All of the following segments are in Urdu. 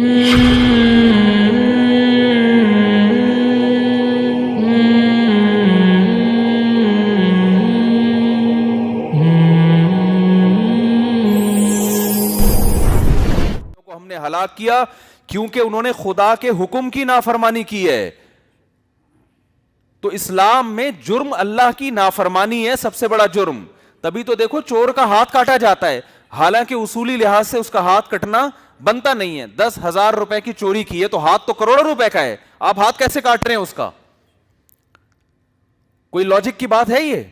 کو ہم نے ہلاک کیا کیونکہ انہوں نے خدا کے حکم کی نافرمانی کی ہے. تو اسلام میں جرم اللہ کی نافرمانی ہے سب سے بڑا جرم. تبھی تو دیکھو چور کا ہاتھ کاٹا جاتا ہے, حالانکہ اصولی لحاظ سے اس کا ہاتھ کٹنا بنتا نہیں ہے. 10,000 روپے کی چوری کی ہے تو ہاتھ تو کروڑوں روپے کا ہے, آپ ہاتھ کیسے کاٹ رہے ہیں اس کا؟ کوئی لاجک کی بات ہے یہ؟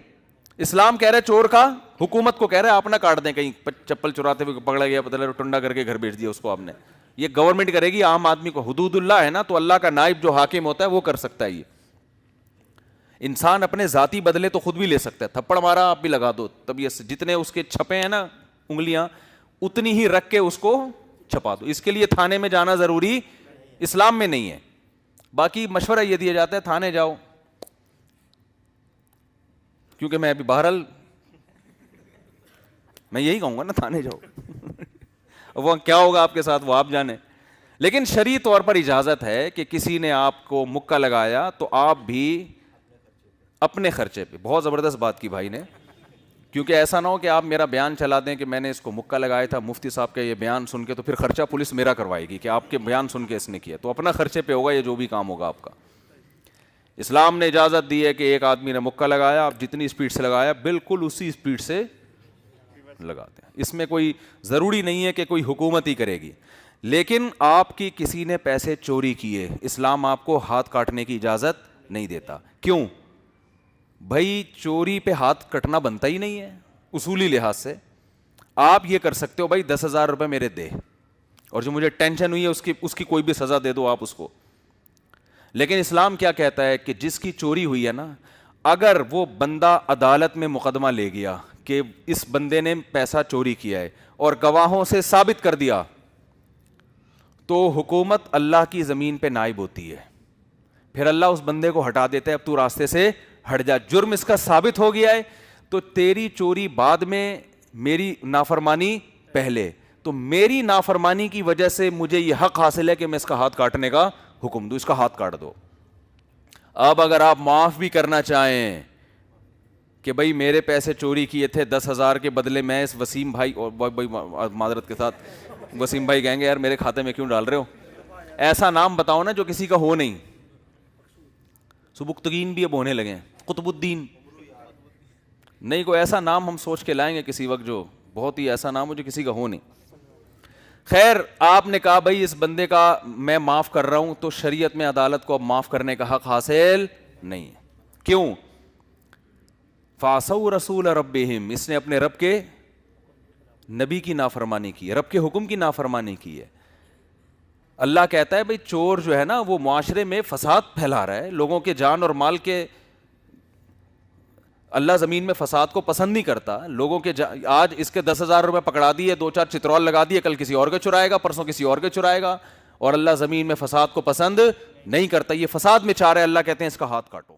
اسلام کہہ رہا ہے چور کا, حکومت کو کہہ رہا ہے آپ نہ کاٹ دیں, کہیں چپل چراتے ہوئے پکڑا گیا پتہ لگا ٹنڈا کر کے گھر بھیج دیا اس کو آپ نے. یہ گورنمنٹ کرے گی, عام آدمی کو حدود اللہ ہے نا, تو اللہ کا نائب جو حاکم ہوتا ہے وہ کر سکتا ہے. یہ انسان اپنے ذاتی بدلے تو خود بھی لے سکتا ہے, تھپڑ مارا آپ بھی لگا دو, تب یہ جتنے اس کے چھپے ہیں نا انگلیاں اتنی ہی رکھ کے اس کو چھپا دو. اس کے لیے تھانے میں جانا ضروری اسلام میں نہیں ہے. باقی مشورہ یہ دیا جاتا ہے تھانے جاؤ, کیونکہ میں ابھی بہرحال میں یہی کہوں گا نا تھانے جاؤ. وہ کیا ہوگا آپ کے ساتھ وہ آپ جانیں. لیکن شرعی طور پر اجازت ہے کہ کسی نے آپ کو مکہ لگایا تو آپ بھی اپنے خرچے پہ. بہت زبردست بات کی بھائی نے, کیونکہ ایسا نہ ہو کہ آپ میرا بیان چلا دیں کہ میں نے اس کو مکہ لگایا تھا, مفتی صاحب کا یہ بیان سن کے, تو پھر خرچہ پولیس میرا کروائے گی کہ آپ کے بیان سن کے اس نے کیا. تو اپنا خرچے پہ ہوگا یہ جو بھی کام ہوگا آپ کا. اسلام نے اجازت دی ہے کہ ایک آدمی نے مکہ لگایا, آپ جتنی اسپیڈ سے لگایا بالکل اسی اسپیڈ سے لگاتے ہیں. اس میں کوئی ضروری نہیں ہے کہ کوئی حکومت ہی کرے گی. لیکن آپ کی کسی نے پیسے چوری کیے, اسلام آپ کو ہاتھ کاٹنے کی اجازت نہیں دیتا. کیوں بھائی؟ چوری پہ ہاتھ کٹنا بنتا ہی نہیں ہے اصولی لحاظ سے. آپ یہ کر سکتے ہو بھائی 10,000 روپے میرے دے, اور جو مجھے ٹینشن ہوئی ہے اس کی کوئی بھی سزا دے دو آپ اس کو. لیکن اسلام کیا کہتا ہے کہ جس کی چوری ہوئی ہے نا, اگر وہ بندہ عدالت میں مقدمہ لے گیا کہ اس بندے نے پیسہ چوری کیا ہے اور گواہوں سے ثابت کر دیا, تو حکومت اللہ کی زمین پہ نائب ہوتی ہے. پھر اللہ اس بندے کو ہٹا دیتا ہے, اب تو راستے سے ہٹ جا, جرم اس کا ثابت ہو گیا ہے, تو تیری چوری بعد میں, میری نافرمانی پہلے. تو میری نافرمانی کی وجہ سے مجھے یہ حق حاصل ہے کہ میں اس کا ہاتھ کاٹنے کا حکم دوں, اس کا ہاتھ کاٹ دو. اب اگر آپ معاف بھی کرنا چاہیں کہ بھائی میرے پیسے چوری کیے تھے 10,000 کے بدلے میں اس وسیم بھائی, اور معذرت کے ساتھ وسیم بھائی کہیں گے یار میرے کھاتے میں کیوں ڈال رہے ہو, ایسا نام بتاؤ نا جو کسی کا ہو نہیں. سبکتگین بھی اب ہونے لگے ہیں, قطب الدین نہیں, کوئی ایسا نام ہم سوچ کے لائیں گے کسی وقت جو بہت ہی ایسا نام ہو جو کسی کا ہو نہیں. خیر, آپ نے کہا بھائی اس بندے کا میں معاف کر رہا ہوں, تو شریعت میں عدالت کو اب معاف کرنے کا حق حاصل نہیں ہے. کیوں؟ فَعَصَوْا رَسُولَ رَبِّهِمْ, اس نے اپنے رب کے نبی کی نافرمانی کی ہے, رب کے حکم کی نافرمانی کی ہے. اللہ کہتا ہے بھئی چور جو ہے نا وہ معاشرے میں فساد پھیلا رہا ہے, لوگوں کے جان اور مال کے, اللہ زمین میں فساد کو پسند نہیں کرتا. لوگوں کے آج اس کے 10,000 روپے پکڑا دیے, 2-4 چترول لگا دیے, کل کسی اور کے چرائے گا, پرسوں کسی اور کے چرائے گا, اور اللہ زمین میں فساد کو پسند نہیں کرتا. یہ فساد میں چاہ رہے, اللہ کہتے ہیں اس کا ہاتھ کاٹو.